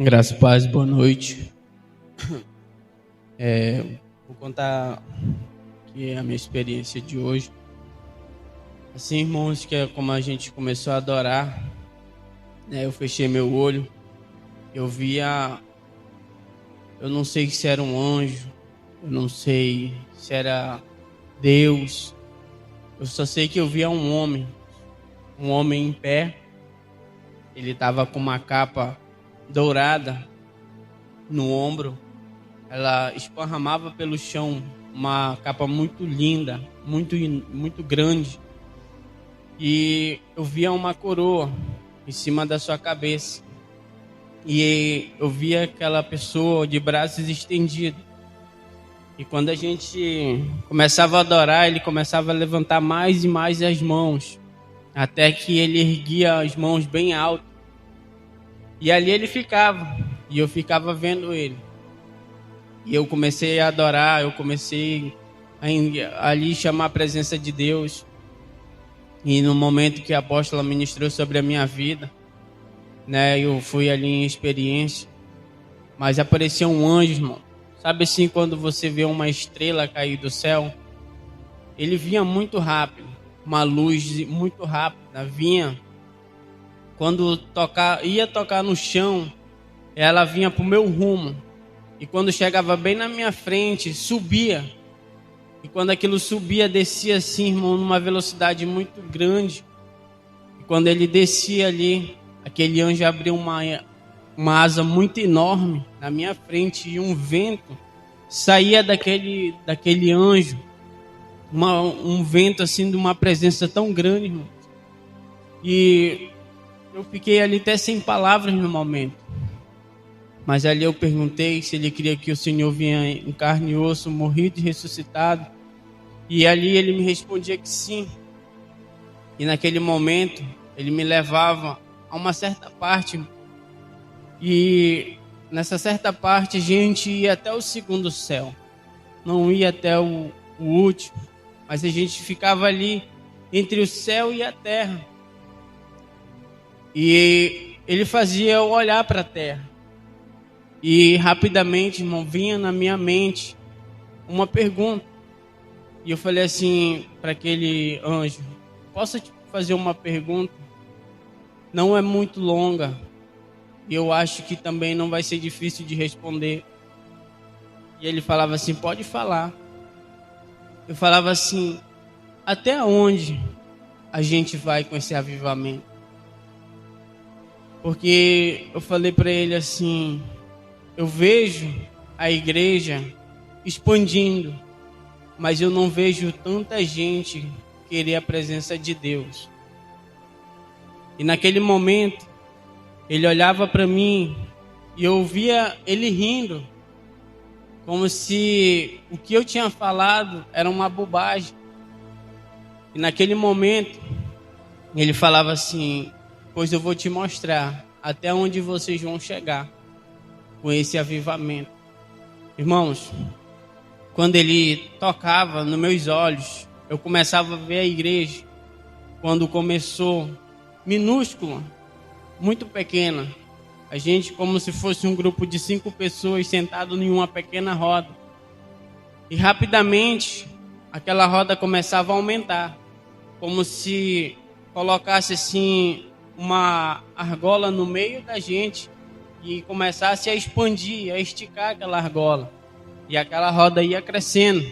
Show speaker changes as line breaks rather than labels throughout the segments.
Graça e paz, boa noite. Vou contar aqui a minha experiência de hoje. Assim, irmãos, que é como a gente começou a adorar, né? Eu fechei meu olho, eu via, eu não sei se era um anjo, eu não sei se era Deus, eu só sei que eu via um homem em pé. Ele estava com uma capa dourada no ombro, ela esparramava pelo chão, uma capa muito linda, muito grande, e eu via uma coroa em cima da sua cabeça, e eu via aquela pessoa de braços estendidos, e quando a gente começava a adorar, ele começava a levantar mais e mais as mãos, até que ele erguia as mãos bem alto, e ali ele ficava, e eu ficava vendo ele. E eu comecei a adorar, eu comecei a ali chamar a presença de Deus. E no momento que a apóstola ministrou sobre a minha vida, né, eu fui ali em experiência. Mas apareceu um anjo, irmão. Sabe assim, quando você vê uma estrela cair do céu? Ele vinha muito rápido, uma luz muito rápida, vinha. Quando ia tocar no chão, ela vinha para o meu rumo. E quando chegava bem na minha frente, subia. E quando aquilo subia, descia assim, irmão, numa velocidade muito grande. E quando ele descia ali, aquele anjo abriu uma asa muito enorme na minha frente. E um vento saía daquele anjo. Um vento assim, de uma presença tão grande, irmão. E eu fiquei ali até sem palavras no momento. Mas ali eu perguntei se ele queria que o Senhor vinha em carne e osso, morrido e ressuscitado. E ali ele me respondia que sim. E naquele momento, ele me levava a uma certa parte. E nessa certa parte, a gente ia até o segundo céu. Não ia até o último. Mas a gente ficava ali entre o céu e a terra. E ele fazia eu olhar para a terra. E rapidamente, irmão, vinha na minha mente uma pergunta. E eu falei assim para aquele anjo: posso te fazer uma pergunta? Não é muito longa. E eu acho que também não vai ser difícil de responder. E ele falava assim: pode falar. Eu falava assim: até onde a gente vai com esse avivamento? Porque eu falei para ele assim: eu vejo a igreja expandindo, mas eu não vejo tanta gente querer a presença de Deus. E naquele momento, ele olhava para mim e eu via ele rindo, como se o que eu tinha falado era uma bobagem. E naquele momento, ele falava assim: pois eu vou te mostrar até onde vocês vão chegar com esse avivamento. Irmãos, quando ele tocava nos meus olhos, eu começava a ver a igreja. Quando começou, minúscula, muito pequena, a gente como se fosse um grupo de 5 pessoas sentado em uma pequena roda. E rapidamente, aquela roda começava a aumentar, como se colocasse assim uma argola no meio da gente e começasse a expandir, a esticar aquela argola. E aquela roda ia crescendo.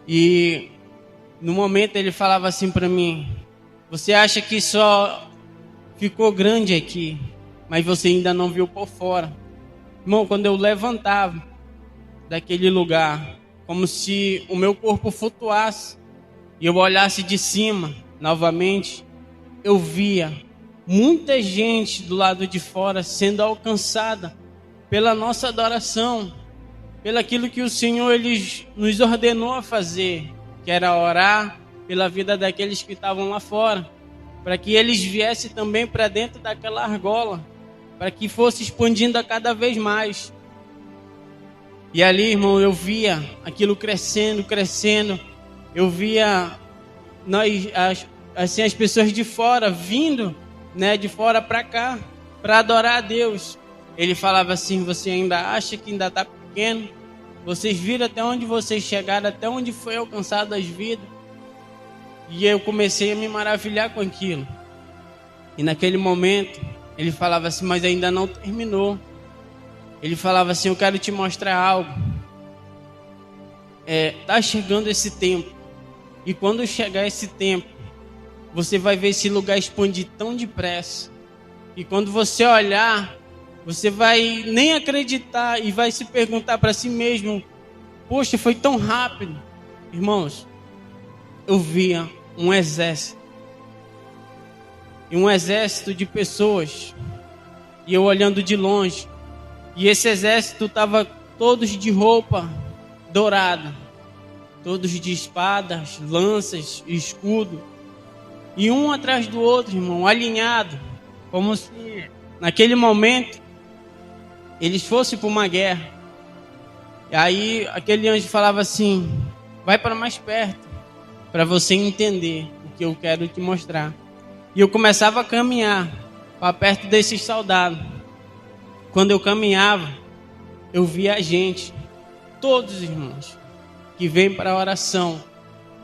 E no momento ele falava assim para mim: você acha que só ficou grande aqui, mas você ainda não viu por fora. Irmão, quando eu levantava daquele lugar, como se o meu corpo flutuasse, e eu olhasse de cima novamente, eu via muita gente do lado de fora sendo alcançada pela nossa adoração, pelo aquilo que o Senhor ele nos ordenou a fazer, que era orar pela vida daqueles que estavam lá fora, para que eles viessem também para dentro daquela argola, para que fosse expandindo a cada vez mais. E ali, irmão, eu via aquilo crescendo, eu via as pessoas de fora vindo, né, de fora para cá, para adorar a Deus. ele falava assim: você ainda acha que ainda está pequeno? Vocês viram até onde vocês chegaram, até onde foi alcançado as vidas? E eu comecei a me maravilhar com aquilo. E naquele momento, ele falava assim: mas ainda não terminou. Ele falava assim: eu quero te mostrar algo. Tá chegando esse tempo. E quando chegar esse tempo, você vai ver esse lugar expandir tão depressa. E quando você olhar, você vai nem acreditar e vai se perguntar para si mesmo: poxa, foi tão rápido. Irmãos, eu via um exército. E um exército de pessoas. E eu olhando de longe. E esse exército estava todos de roupa dourada. Todos de espadas, lanças, escudo. E um atrás do outro, irmão, alinhado. Como se naquele momento eles fossem para uma guerra. E aí aquele anjo falava assim: vai para mais perto, para você entender o que eu quero te mostrar. E eu começava a caminhar para perto desses soldados. Quando eu caminhava, eu via a gente, todos os irmãos que vêm para a oração,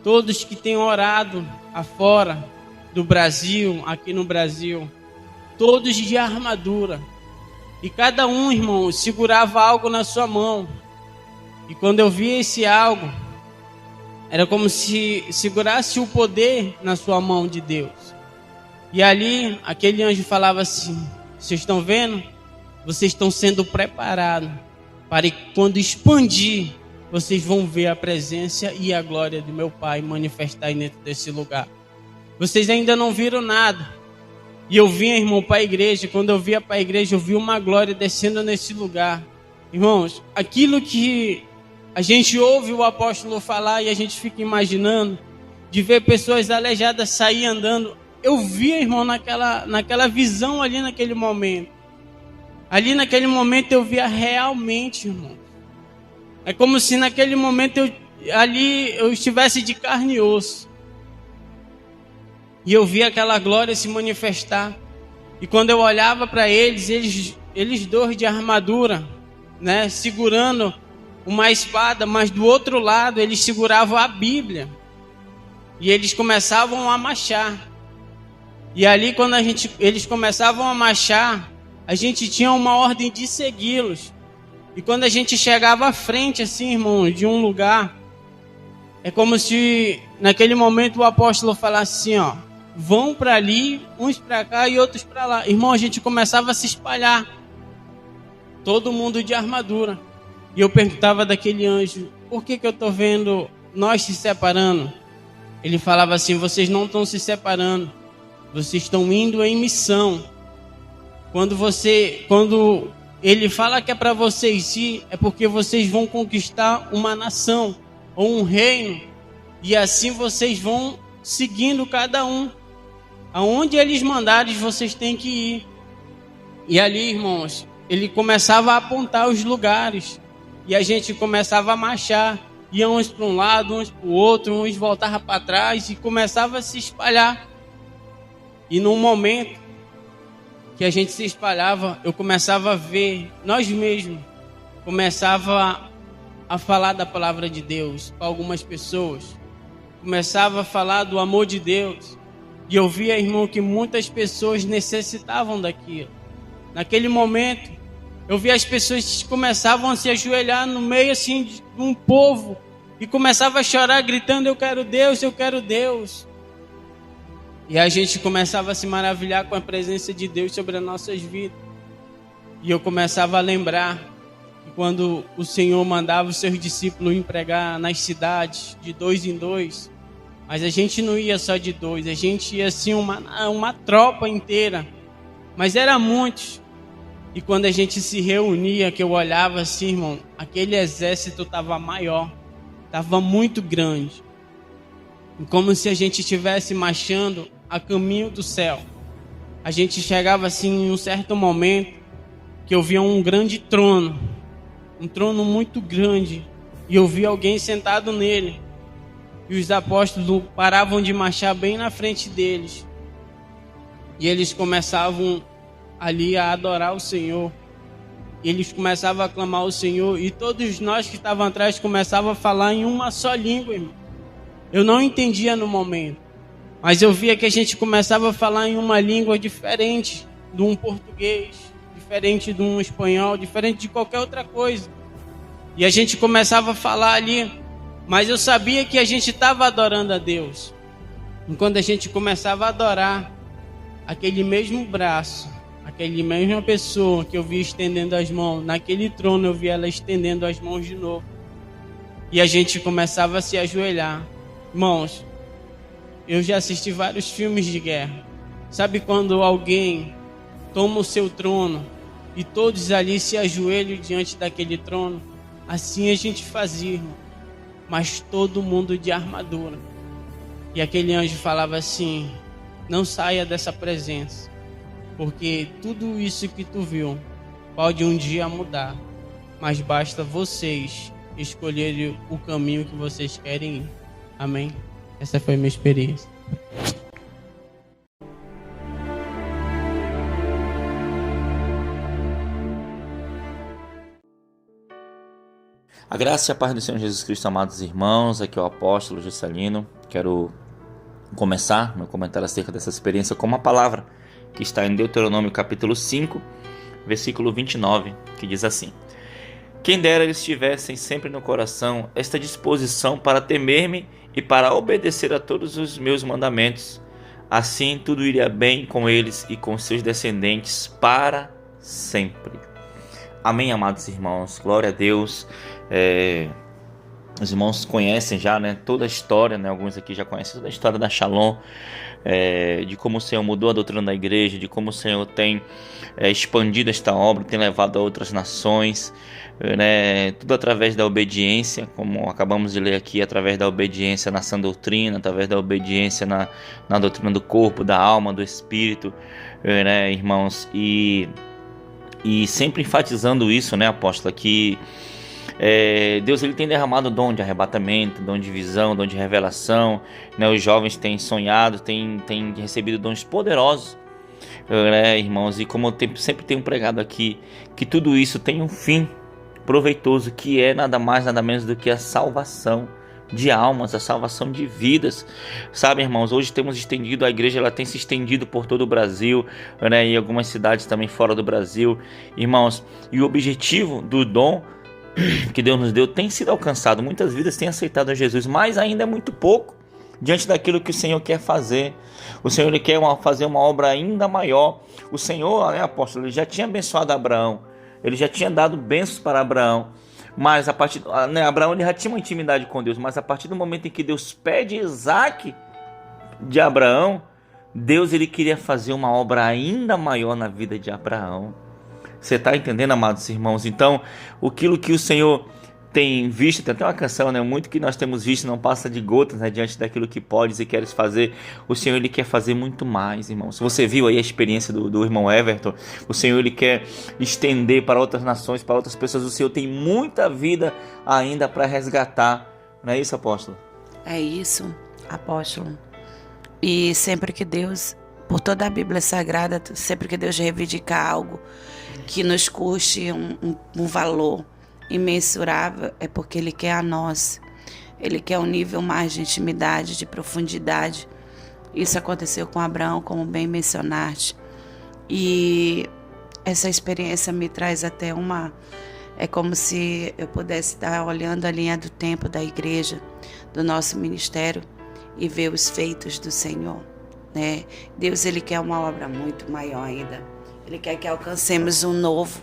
todos que têm orado afora do Brasil, aqui no Brasil, todos de armadura. E cada um, irmão, segurava algo na sua mão. E quando eu via esse algo, era como se segurasse o poder na sua mão de Deus. E ali, aquele anjo falava assim: vocês estão vendo? Vocês estão sendo preparados para que quando expandir, vocês vão ver a presença e a glória do meu Pai manifestar dentro desse lugar. Vocês ainda não viram nada. E eu vinha, irmão, para a igreja. Quando eu via para a igreja, eu vi uma glória descendo nesse lugar. Irmãos, aquilo que a gente ouve o apóstolo falar e a gente fica imaginando, de ver pessoas aleijadas sair andando. Eu via, irmão, naquela visão ali naquele momento. Ali naquele momento eu via realmente, irmão. É como se naquele momento eu estivesse de carne e osso. E eu via aquela glória se manifestar. E quando eu olhava para eles dois de armadura, né, segurando uma espada, mas do outro lado eles seguravam a Bíblia. E eles começavam a marchar. E ali quando eles começavam a marchar, a gente tinha uma ordem de segui-los. E quando a gente chegava à frente, assim, irmão, de um lugar, é como se naquele momento o apóstolo falasse assim, ó: vão para ali, uns para cá e outros para lá. Irmão, a gente começava a se espalhar, todo mundo de armadura. E eu perguntava daquele anjo: por que eu estou vendo nós se separando? Ele falava assim: vocês não estão se separando, vocês estão indo em missão. Quando ele fala que é para vocês ir, é porque vocês vão conquistar uma nação ou um reino, e assim vocês vão seguindo cada um. Aonde eles mandarem, vocês têm que ir. E ali, irmãos, ele começava a apontar os lugares, e a gente começava a marchar. Iam uns para um lado, uns para o outro, uns voltavam para trás e começava a se espalhar. E num momento que a gente se espalhava, eu começava a ver, nós mesmos, começava a falar da palavra de Deus para algumas pessoas. Começava a falar do amor de Deus. E eu via, irmão, que muitas pessoas necessitavam daquilo. Naquele momento, eu via as pessoas que começavam a se ajoelhar no meio assim de um povo e começava a chorar gritando: eu quero Deus, eu quero Deus. E a gente começava a se maravilhar com a presença de Deus sobre as nossas vidas. E eu começava a lembrar que quando o Senhor mandava os seus discípulos ir pregar nas cidades de 2 em 2, mas a gente não ia só de 2, a gente ia assim uma tropa inteira, mas era muitos. E quando a gente se reunia, que eu olhava assim, irmão, aquele exército estava maior, estava muito grande, como se a gente estivesse marchando a caminho do céu. A gente chegava assim em um certo momento que eu via um grande trono, um trono muito grande, e eu via alguém sentado nele, e os apóstolos paravam de marchar bem na frente deles, e eles começavam ali a adorar o Senhor. eles começavam a clamar ao Senhor e todos nós que estavam atrás começavam a falar em uma só língua, irmão. Eu não entendia no momento, mas eu via que a gente começava a falar em uma língua diferente de um português, diferente de um espanhol, diferente de qualquer outra coisa. E a gente começava a falar ali, mas eu sabia que a gente estava adorando a Deus. E quando a gente começava a adorar, aquele mesmo braço, aquela mesma pessoa que eu via estendendo as mãos, naquele trono eu via ela estendendo as mãos de novo. E a gente começava a se ajoelhar. Irmãos, eu já assisti vários filmes de guerra. Sabe quando alguém toma o seu trono e todos ali se ajoelham diante daquele trono? Assim a gente fazia, irmão. Mas todo mundo de armadura. E aquele anjo falava assim: não saia dessa presença, porque tudo isso que tu viu pode um dia mudar, mas basta vocês escolherem o caminho que vocês querem ir. Amém? Essa foi a minha experiência.
A graça e a paz do Senhor Jesus Cristo, amados irmãos, aqui é o apóstolo Juscelino. Quero começar meu comentário acerca dessa experiência com uma palavra que está em Deuteronômio capítulo 5, versículo 29, que diz assim: quem dera eles tivessem sempre no coração esta disposição para temer-me e para obedecer a todos os meus mandamentos, assim tudo iria bem com eles e com seus descendentes para sempre. Amém, amados irmãos, glória a Deus. Os irmãos conhecem já, toda a história, alguns aqui já conhecem toda a história da Shalom, de como o Senhor mudou a doutrina da igreja, de como o Senhor tem expandido esta obra, tem levado a outras nações, tudo através da obediência, como acabamos de ler aqui, através da obediência na sã doutrina, através da obediência na doutrina do corpo, da alma, do espírito, irmãos, e sempre enfatizando isso, apóstolo, que Deus ele tem derramado dom de arrebatamento, dom de visão, dom de revelação, os jovens têm sonhado, têm recebido dons poderosos, irmãos, e como eu sempre tenho pregado aqui, que tudo isso tem um fim proveitoso, que é nada mais, nada menos do que a salvação de almas, a salvação de vidas, sabe, irmãos? Hoje temos estendido, a igreja ela tem se estendido por todo o Brasil, e algumas cidades também fora do Brasil, irmãos, e o objetivo do dom que Deus nos deu tem sido alcançado. Muitas vidas têm aceitado a Jesus, mas ainda é muito pouco diante daquilo que o Senhor quer fazer. O Senhor ele quer fazer uma obra ainda maior. O Senhor, apóstolo, ele já tinha abençoado Abraão, ele já tinha dado bênçãos para Abraão, mas Abraão ele já tinha uma intimidade com Deus, mas a partir do momento em que Deus pede Isaac de Abraão, Deus ele queria fazer uma obra ainda maior na vida de Abraão. Você está entendendo, amados irmãos? Então, aquilo que o Senhor tem visto, tem até uma canção, muito que nós temos visto não passa de gotas, diante daquilo que podes e queres fazer. O Senhor ele quer fazer muito mais, irmãos. Você viu aí a experiência do irmão Everton? O Senhor ele quer estender para outras nações, para outras pessoas. O Senhor tem muita vida ainda para resgatar. Não é isso, apóstolo?
É isso, apóstolo. E sempre que Deus, por toda a Bíblia Sagrada, sempre que Deus reivindica algo que nos custe um valor imensurável, é porque Ele quer a nós. Ele quer um nível mais de intimidade, de profundidade. Isso aconteceu com Abraão, como bem mencionaste. E essa experiência me traz até é como se eu pudesse estar olhando a linha do tempo da igreja, do nosso ministério, e ver os feitos do Senhor, Deus ele quer uma obra muito maior ainda. Ele quer que alcancemos um novo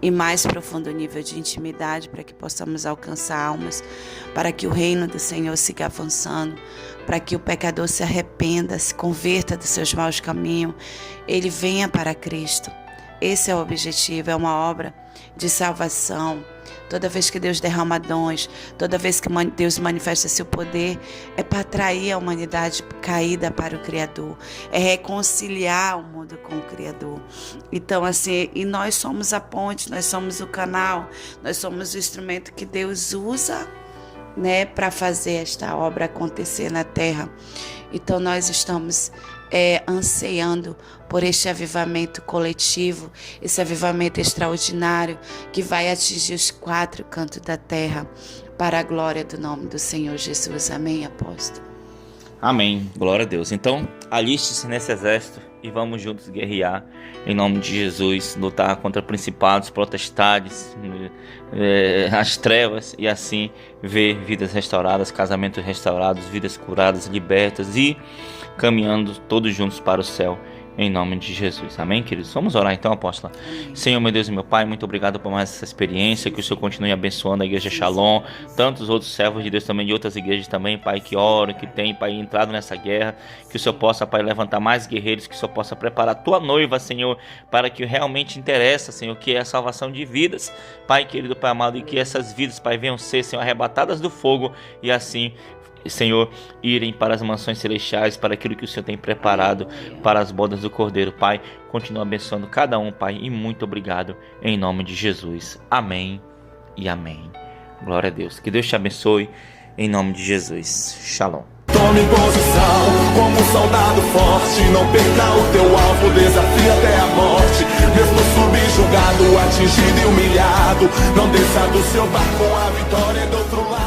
e mais profundo nível de intimidade, para que possamos alcançar almas, para que o reino do Senhor siga avançando, para que o pecador se arrependa, se converta dos seus maus caminhos, ele venha para Cristo. Esse é o objetivo, é uma obra de salvação. Toda vez que Deus derrama dons, toda vez que Deus manifesta seu poder, é para atrair a humanidade caída para o Criador, é reconciliar o mundo com o Criador. Então, assim, e nós somos a ponte, nós somos o canal, nós somos o instrumento que Deus usa, para fazer esta obra acontecer na terra. Então, nós estamos ansiando por este avivamento coletivo, esse avivamento extraordinário que vai atingir os 4 cantos da terra, para a glória do nome do Senhor Jesus. Amém, apóstolo?
Amém, glória a Deus. Então, aliste-se nesse exército e vamos juntos guerrear em nome de Jesus, lutar contra principados, potestades, as trevas, e assim ver vidas restauradas, casamentos restaurados, vidas curadas, libertas e caminhando todos juntos para o céu. Em nome de Jesus. Amém, queridos? Vamos orar então, apóstola. Amém. Senhor, meu Deus e meu Pai, muito obrigado por mais essa experiência. Que o Senhor continue abençoando a Igreja Shalom, tantos outros servos de Deus também, de outras igrejas também, Pai, que oram, que tem, Pai, entrado nessa guerra. Que o Senhor possa, Pai, levantar mais guerreiros, que o Senhor possa preparar a Tua noiva, Senhor, para que realmente interessa, Senhor, que é a salvação de vidas. Pai, querido Pai amado, e que essas vidas, Pai, venham ser, Senhor, arrebatadas do fogo e assim, Senhor, irem para as mansões celestiais, para aquilo que o Senhor tem preparado para as bodas do Cordeiro. Pai, continua abençoando cada um, Pai, e muito obrigado em nome de Jesus. Amém e amém. Glória a Deus. Que Deus te abençoe em nome de Jesus. Shalom.
Tome posição como um soldado forte. Não perca o teu alvo, desafia até a morte. Mesmo subjugado, atingido e humilhado, não desça do seu barco, a vitória é do outro lado.